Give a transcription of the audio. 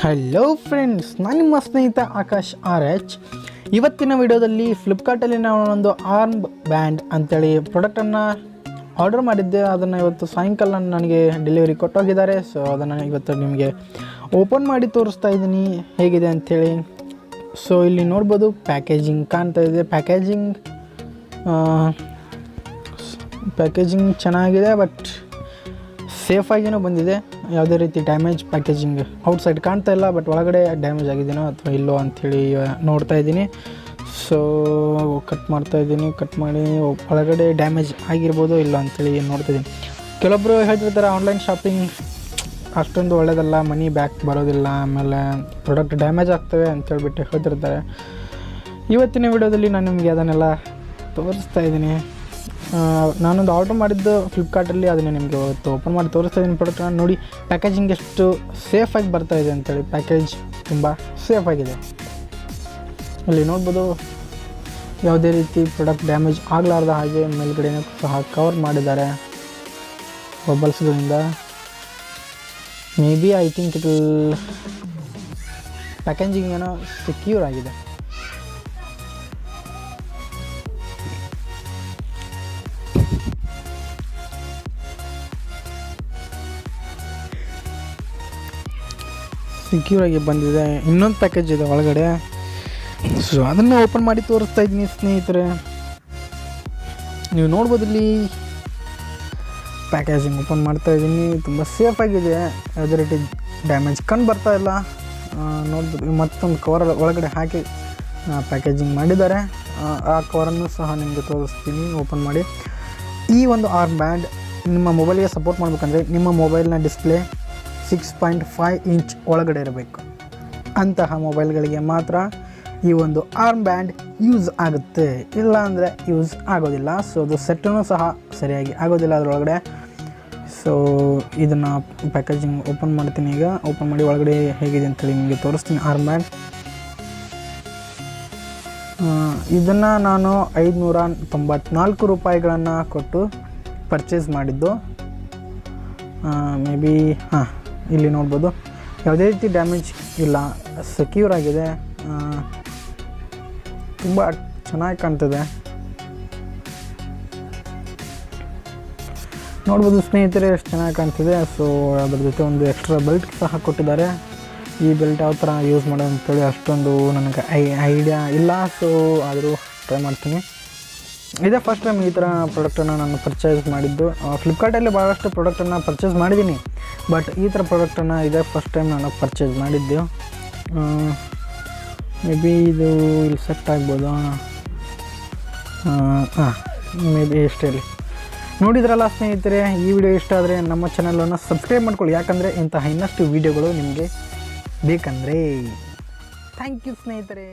Hello friends, ನಾನು ನಿಮ್ಮ ಸ್ನೇಹಿತ ಆಕಾಶ್ RH. ಇವತ್ತಿನ ವಿಡಿಯೋದಲ್ಲಿ ಫ್ಲಿಪ್ಕಾರ್ಟಲ್ಲಿ ನಾನು ಒಂದು ಆರ್ಮ್ ಬ್ಯಾಂಡ್ ಅಂಥೇಳಿ ಪ್ರಾಡಕ್ಟನ್ನು ಆರ್ಡರ್ ಮಾಡಿದ್ದೆ. ಅದನ್ನು ಇವತ್ತು ಸಾಯಂಕಾಲ ನನಗೆ ಡೆಲಿವರಿ ಕೊಟ್ಟೋಗಿದ್ದಾರೆ. ಸೊ ಅದನ್ನು ಇವತ್ತು ನಿಮಗೆ ಓಪನ್ ಮಾಡಿ ತೋರಿಸ್ತಾ ಇದ್ದೀನಿ ಹೇಗಿದೆ ಅಂಥೇಳಿ. ಸೊ ಇಲ್ಲಿ ನೋಡ್ಬೋದು ಪ್ಯಾಕೇಜಿಂಗ್ ಕಾಣ್ತಾ ಇದೆ. ಪ್ಯಾಕೇಜಿಂಗ್ ಚೆನ್ನಾಗಿದೆ, ಬಟ್ ಸೇಫಾಗಿಯೂ ಬಂದಿದೆ. ಯಾವುದೇ ರೀತಿ ಡ್ಯಾಮೇಜ್ ಪ್ಯಾಕೇಜಿಂಗ್ ಔಟ್ಸೈಡ್ ಕಾಣ್ತಾ ಇಲ್ಲ, ಬಟ್ ಒಳಗಡೆ ಡ್ಯಾಮೇಜ್ ಆಗಿದೆಯೋ ಅಥವಾ ಇಲ್ಲೋ ಅಂಥೇಳಿ ನೋಡ್ತಾ ಇದ್ದೀನಿ. ಸೊ ಕಟ್ ಮಾಡಿ ಒಳಗಡೆ ಡ್ಯಾಮೇಜ್ ಆಗಿರ್ಬೋದು ಇಲ್ಲ ಅಂಥೇಳಿ ನೋಡ್ತಾಯಿದ್ದೀನಿ. ಕೆಲವೊಬ್ಬರು ಹೇಳ್ತಿರ್ತಾರೆ ಆನ್ಲೈನ್ ಶಾಪಿಂಗ್ ಅಷ್ಟೊಂದು ಒಳ್ಳೆಯದಲ್ಲ, ಮನಿ ಬ್ಯಾಕ್ ಬರೋದಿಲ್ಲ, ಆಮೇಲೆ ಪ್ರಾಡಕ್ಟ್ ಡ್ಯಾಮೇಜ್ ಆಗ್ತವೆ ಅಂತೇಳ್ಬಿಟ್ಟು ಹೇಳ್ತಿರ್ತಾರೆ. ಇವತ್ತಿನ ವಿಡಿಯೋದಲ್ಲಿ ನಾನು ನಿಮಗೆ ಅದನ್ನೆಲ್ಲ ತೋರಿಸ್ತಾ ಇದ್ದೀನಿ. ನಾನೊಂದು ಆರ್ಡ್ರ್ ಮಾಡಿದ್ದು ಫ್ಲಿಪ್ಕಾರ್ಟಲ್ಲಿ, ಅದನ್ನು ನಿಮಗೆ ಇವತ್ತು ಓಪನ್ ಮಾಡಿ ತೋರಿಸ್ತಾ ಇದ್ದೀನಿ. ಪ್ರಾಡಕ್ಟನ್ನು ನೋಡಿ, ಪ್ಯಾಕೇಜಿಂಗ್ ಎಷ್ಟು ಸೇಫಾಗಿ ಬರ್ತಾಯಿದೆ ಅಂತೇಳಿ. ಪ್ಯಾಕೇಜ್ ತುಂಬ ಸೇಫಾಗಿದೆ. ಇಲ್ಲಿ ನೋಡ್ಬೋದು ಯಾವುದೇ ರೀತಿ ಪ್ರಾಡಕ್ಟ್ ಡ್ಯಾಮೇಜ್ ಆಗಲಾರ್ದ ಹಾಗೆ ಮೇಲ್ಗಡೆನೂ ಸಹ ಕವರ್ ಮಾಡಿದ್ದಾರೆ ಬಬಲ್ಸ್ಗಳಿಂದ. Maybe I think it will packaging ಏನೋ ಸೆಕ್ಯೂರ್ ಆಗಿದೆ. ಸೆಕ್ಯೂರಾಗಿ ಬಂದಿದೆ. ಇನ್ನೊಂದು ಪ್ಯಾಕೇಜ್ ಇದೆ ಒಳಗಡೆ. ಸೊ ಅದನ್ನು ಓಪನ್ ಮಾಡಿ ತೋರಿಸ್ತಾ ಇದ್ದೀನಿ ಸ್ನೇಹಿತರೆ. ನೀವು ನೋಡ್ಬೋದು ಇಲ್ಲಿ ಪ್ಯಾಕೇಜಿಂಗ್ ಓಪನ್ ಮಾಡ್ತಾ ಇದ್ದೀನಿ. ತುಂಬ ಸೇಫಾಗಿದೆ, ಯಾವುದೇ ರೀತಿ ಡ್ಯಾಮೇಜ್ ಕಂಡು ಬರ್ತಾ ಇಲ್ಲ. ನೋಡ್ಬೋದು ಮತ್ತೊಂದು ಕವರ್ ಒಳಗಡೆ ಹಾಕಿ ಪ್ಯಾಕೇಜಿಂಗ್ ಮಾಡಿದ್ದಾರೆ. ಆ ಕವರನ್ನು ಸಹ ನಿಮಗೆ ತೋರಿಸ್ತೀನಿ ಓಪನ್ ಮಾಡಿ. ಈ ಒಂದು ಆರ್ಮ್ ಬ್ಯಾಂಡ್ ನಿಮ್ಮ ಮೊಬೈಲ್ಗೆ ಸಪೋರ್ಟ್ ಮಾಡಬೇಕಂದ್ರೆ ನಿಮ್ಮ ಮೊಬೈಲ್ನ ಡಿಸ್ಪ್ಲೇ 6.5 ಇಂಚ್ ಒಳಗಡೆ ಇರಬೇಕು. ಅಂತಹ ಮೊಬೈಲ್ಗಳಿಗೆ ಮಾತ್ರ ಈ ಒಂದು ಆರ್ಮ್ ಬ್ಯಾಂಡ್ ಯೂಸ್ ಆಗುತ್ತೆ, ಇಲ್ಲ ಅಂದರೆ ಯೂಸ್ ಆಗೋದಿಲ್ಲ. ಸೊ ಅದು ಸೆಟ್ಟೂ ಸಹ ಸರಿಯಾಗಿ ಆಗೋದಿಲ್ಲ ಅದರೊಳಗಡೆ. ಸೊ ಇದನ್ನು ಪ್ಯಾಕೇಜಿಂಗ್ ಓಪನ್ ಮಾಡ್ತೀನಿ. ಈಗ ಓಪನ್ ಮಾಡಿ ಒಳಗಡೆ ಹೇಗಿದೆ ಅಂತೇಳಿ ನಿಮಗೆ ತೋರಿಸ್ತೀನಿ. ಆರ್ಮ್ ಬ್ಯಾಂಡ್ ಇದನ್ನು ನಾನು 594 ರೂಪಾಯಿಗಳನ್ನು ಕೊಟ್ಟು ಪರ್ಚೇಸ್ ಮಾಡಿದ್ದು. ಮೇ ಬಿ ಇಲ್ಲಿ ನೋಡ್ಬೋದು ಯಾವುದೇ ರೀತಿ ಡ್ಯಾಮೇಜ್ ಇಲ್ಲ, ಸೆಕ್ಯೂರ್ ಆಗಿದೆ, ತುಂಬ ಚೆನ್ನಾಗಿ ಕಾಣ್ತದೆ. ನೋಡ್ಬೋದು ಸ್ನೇಹಿತರೆ ಎಷ್ಟು ಚೆನ್ನಾಗಿ ಕಾಣ್ತಿದೆ. ಸೊ ಅದ್ರ ಜೊತೆ ಒಂದು ಎಕ್ಸ್ಟ್ರಾ ಬೆಲ್ಟ್ ಸಹ ಕೊಟ್ಟಿದ್ದಾರೆ. ಈ ಬೆಲ್ಟ್ ಯಾವ ಥರ ಯೂಸ್ ಮಾಡೋದು ಅಂತೇಳಿ ಅಷ್ಟೊಂದು ನನಗೆ ಐಡಿಯಾ ಇಲ್ಲ. ಸೊ ಆದರೂ ಟ್ರೈ ಮಾಡ್ತೀನಿ. ಇದೇ ಫಸ್ಟ್ ಟೈಮ್ ಈ ಥರ ಪ್ರಾಡಕ್ಟನ್ನು ನಾನು ಪರ್ಚೇಸ್ ಮಾಡಿದ್ದು. ಫ್ಲಿಪ್ಕಾರ್ಟಲ್ಲಿ ಭಾಳಷ್ಟು ಪ್ರಾಡಕ್ಟನ್ನು ಪರ್ಚೇಸ್ ಮಾಡಿದ್ದೀನಿ, ಬಟ್ ಈ ಥರ ಪ್ರಾಡಕ್ಟನ್ನು ಇದೇ ಫಸ್ಟ್ ಟೈಮ್ ನಾನು ಪರ್ಚೇಸ್ ಮಾಡಿದ್ದು. ಮೇ ಬಿ ಇದು ಇಲ್ಲಿ ಸೆಟ್ ಆಗ್ಬೋದು. ಮೇ ಬಿ ಇಷ್ಟೇ. ನೋಡಿದ್ರಲ್ಲ ಸ್ನೇಹಿತರೆ, ಈ ವಿಡಿಯೋ ಇಷ್ಟ ಆದರೆ ನಮ್ಮ ಚಾನಲನ್ನು ಸಬ್ಸ್ಕ್ರೈಬ್ ಮಾಡ್ಕೊಳ್ಳಿ, ಯಾಕಂದರೆ ಇಂತಹ ಇನ್ನಷ್ಟು ವೀಡಿಯೋಗಳು ನಿಮಗೆ ಬೇಕಂದರೆ. ಥ್ಯಾಂಕ್ ಯು ಸ್ನೇಹಿತರೆ.